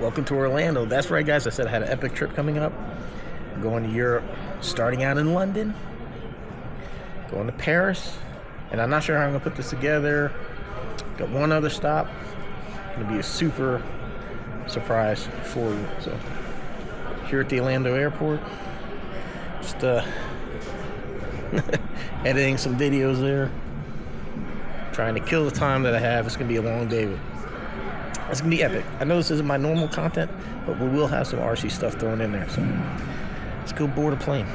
Welcome to Orlando. That's right, guys. I said I had an epic trip coming up. I'm going to Europe, starting out in London, going to Paris, and I'm not sure how I'm going to put this together. Got one other stop. Going to be a super surprise for you. So, here at the Orlando airport, just editing some videos there, trying to kill the time that I have. It's going to be a long day, but it's going to be epic. I know this isn't my normal content, but we will have some RC stuff thrown in there. So let's go board a plane.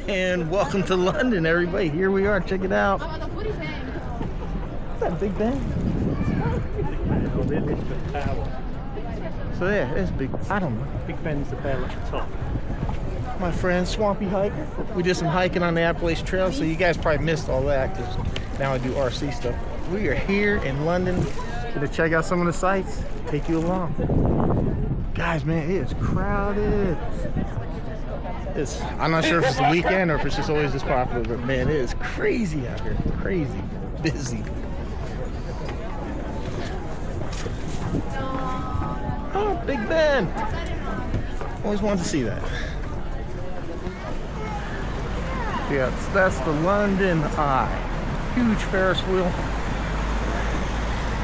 And welcome to London, everybody. Here we are. Check it out. Is that a Big Ben? So yeah, it's big. I don't know. Big Ben's the bell at the top. My friend, Swampy Hiker. We did some hiking on the Appalachian Trail, so you guys probably missed all that because now I do RC stuff. We are here in London. Gonna check out some of the sights. Take you along. Guys, man, it is crowded. I'm not sure if it's the weekend or if it's just always this popular, but man, it is crazy out here. Crazy. Busy. Oh, Big Ben. Always wanted to see that. Yeah, that's the London Eye. Huge Ferris wheel.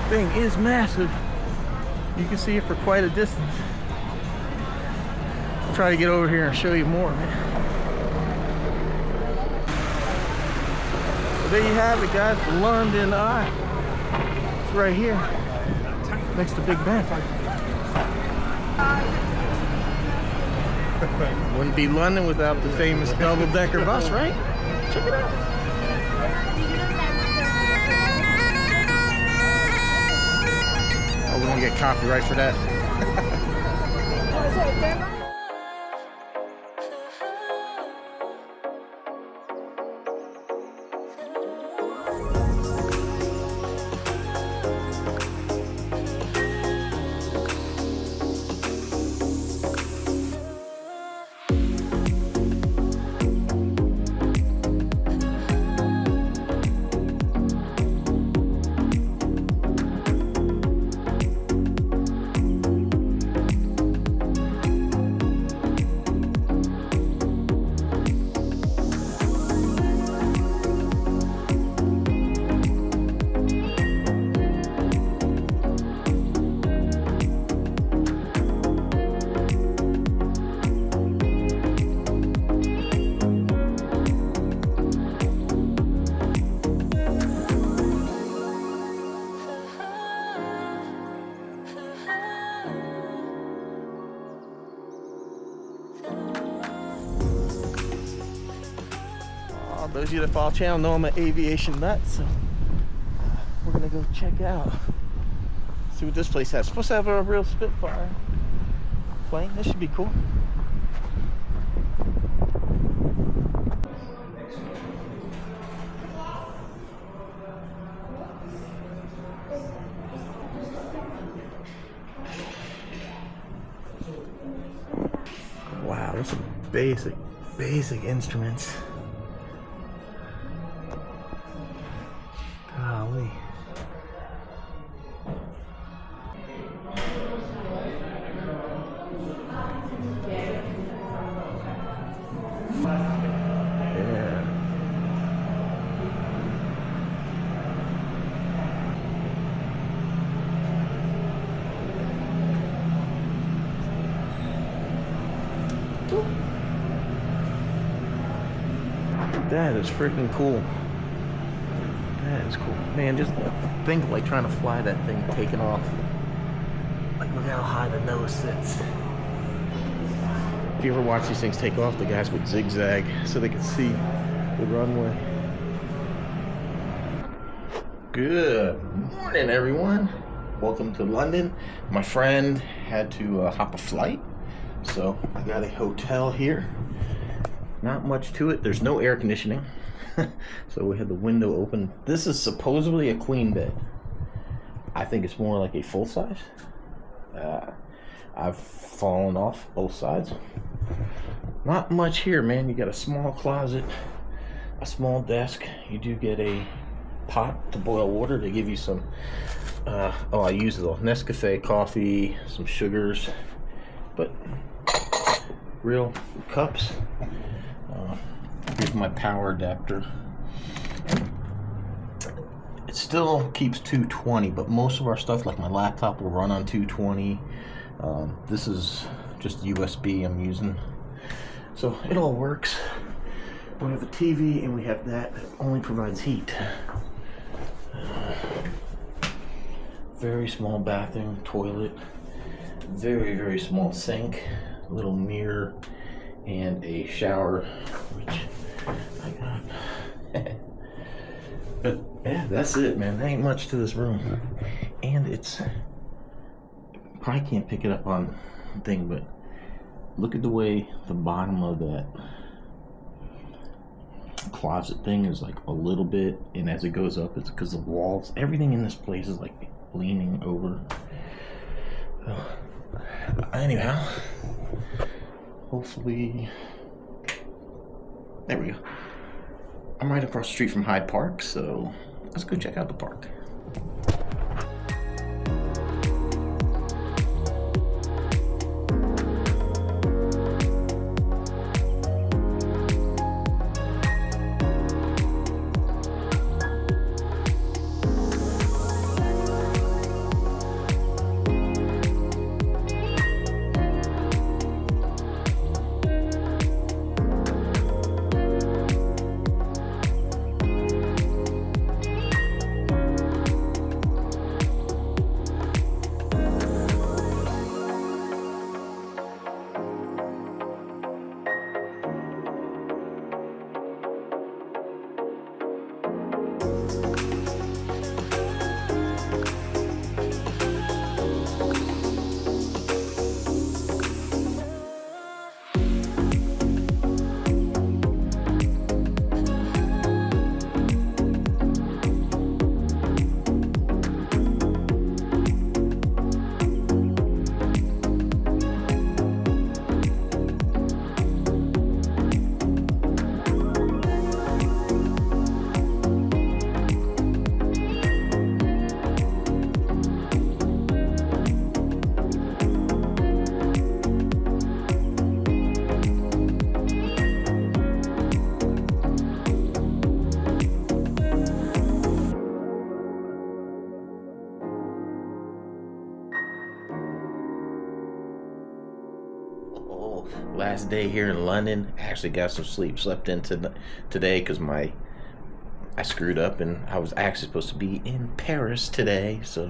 Thing is massive. You can see it for quite a distance. Try to get over here and show you more, man. So there you have it, guys. The London Eye. It's right here next to Big Ben. Wouldn't be London without the famous double-decker bus, right? Check it out. Oh, we're gonna get copyright for that. Those of you that follow the channel know I'm an aviation nut, so we're gonna go check out, see what this place has. It's supposed to have a real Spitfire plane. This should be cool. Wow, there's some basic instruments. Golly. Yeah. That is freaking cool. That is cool. Man, just think of like trying to fly that thing taking off. Like look how high the nose sits. If you ever watch these things take off, the guys would zigzag so they could see the runway. Good morning, everyone. Welcome to London. My friend had to hop a flight, so I got a hotel here. Not much to it. There's no air conditioning. So we had the window open. This is supposedly a queen bed. I think it's more like a full size. I've fallen off both sides. Not much here, man. You got a small closet, a small desk. You do get a pot to boil water. They give you some, I use the Nescafe coffee, some sugars, but real cups. Here's my power adapter. It still keeps 220, but most of our stuff, like my laptop, will run on 220. This is just USB I'm using, so it all works. We have a TV and we have that only provides heat. Very small bathroom, toilet, very small sink, little mirror, and a shower, which I got. But yeah, that's it, man. There ain't much to this room, and it's probably can't pick it up on thing, but look at the way the bottom of that closet thing is like a little bit, and as it goes up, it's because the walls, everything in this place is like leaning over. Anyhow, hopefully, there we go. I'm right across the street from Hyde Park, so let's go check out the park. Last day here in London. Actually got some sleep. Slept in today because I screwed up and I was actually supposed to be in Paris today. So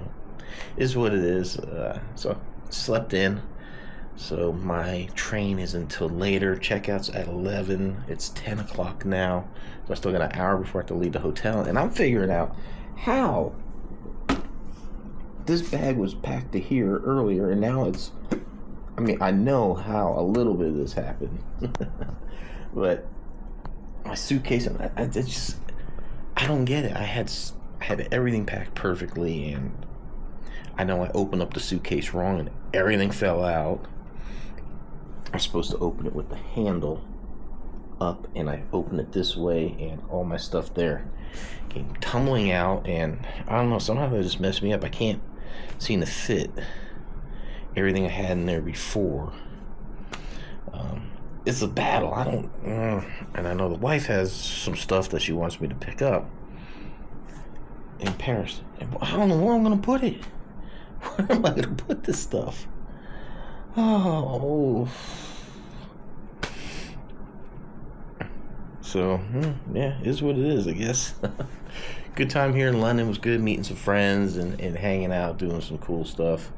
is what it is. So slept in. So my train is until later. Checkout's at 11. It's 10 o'clock now. So I still got an hour before I have to leave the hotel. And I'm figuring out how this bag was packed to here earlier, and now it's, I mean, I know how a little bit of this happened. But my suitcase, I don't get it. I had everything packed perfectly, and I know I opened up the suitcase wrong and everything fell out. I'm supposed to open it with the handle up, and I opened it this way, and all my stuff there came tumbling out, and I don't know, somehow that just messed me up. I can't seem to fit everything I had in there before. It's a battle. And I know the wife has some stuff that she wants me to pick up in Paris. And I don't know where I'm going to put it. Where am I going to put this stuff? Oh. So, yeah, it is what it is, I guess. Good time here in London. It was good meeting some friends and hanging out, doing some cool stuff.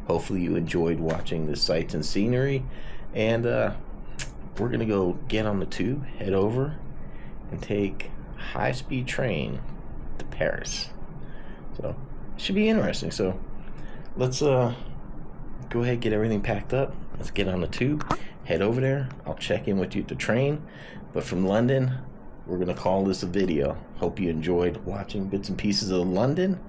Hopefully you enjoyed watching the sights and scenery. And we're going to go get on the tube, head over, and take a high-speed train to Paris. So, it should be interesting. So, let's go ahead, get everything packed up. Let's get on the tube, head over there. I'll check in with you at the train. But from London, we're going to call this a video. Hope you enjoyed watching bits and pieces of London.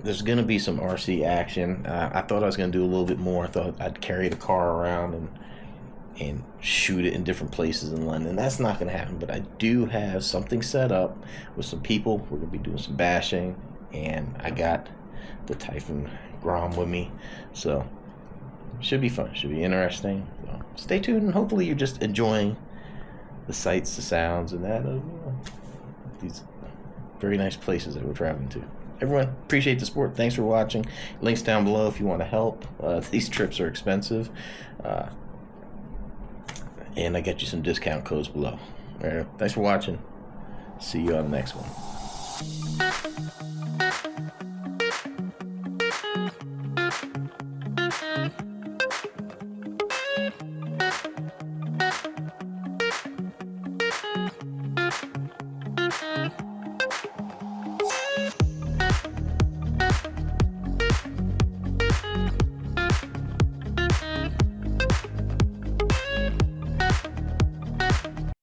There's going to be some RC action. I thought I was going to do a little bit more. I thought I'd carry the car around and shoot it in different places in London. That's not going to happen, but I do have something set up with some people. We're going to be doing some bashing, and I got the Typhoon Grom with me, so should be fun, should be interesting. So stay tuned, and hopefully you're just enjoying the sights, the sounds, and that of these very nice places that we're traveling to. Everyone, appreciate the support. Thanks for watching. Links down below if you want to help. These trips are expensive, and I got you some discount codes below. All right, thanks for watching. See you on the next one.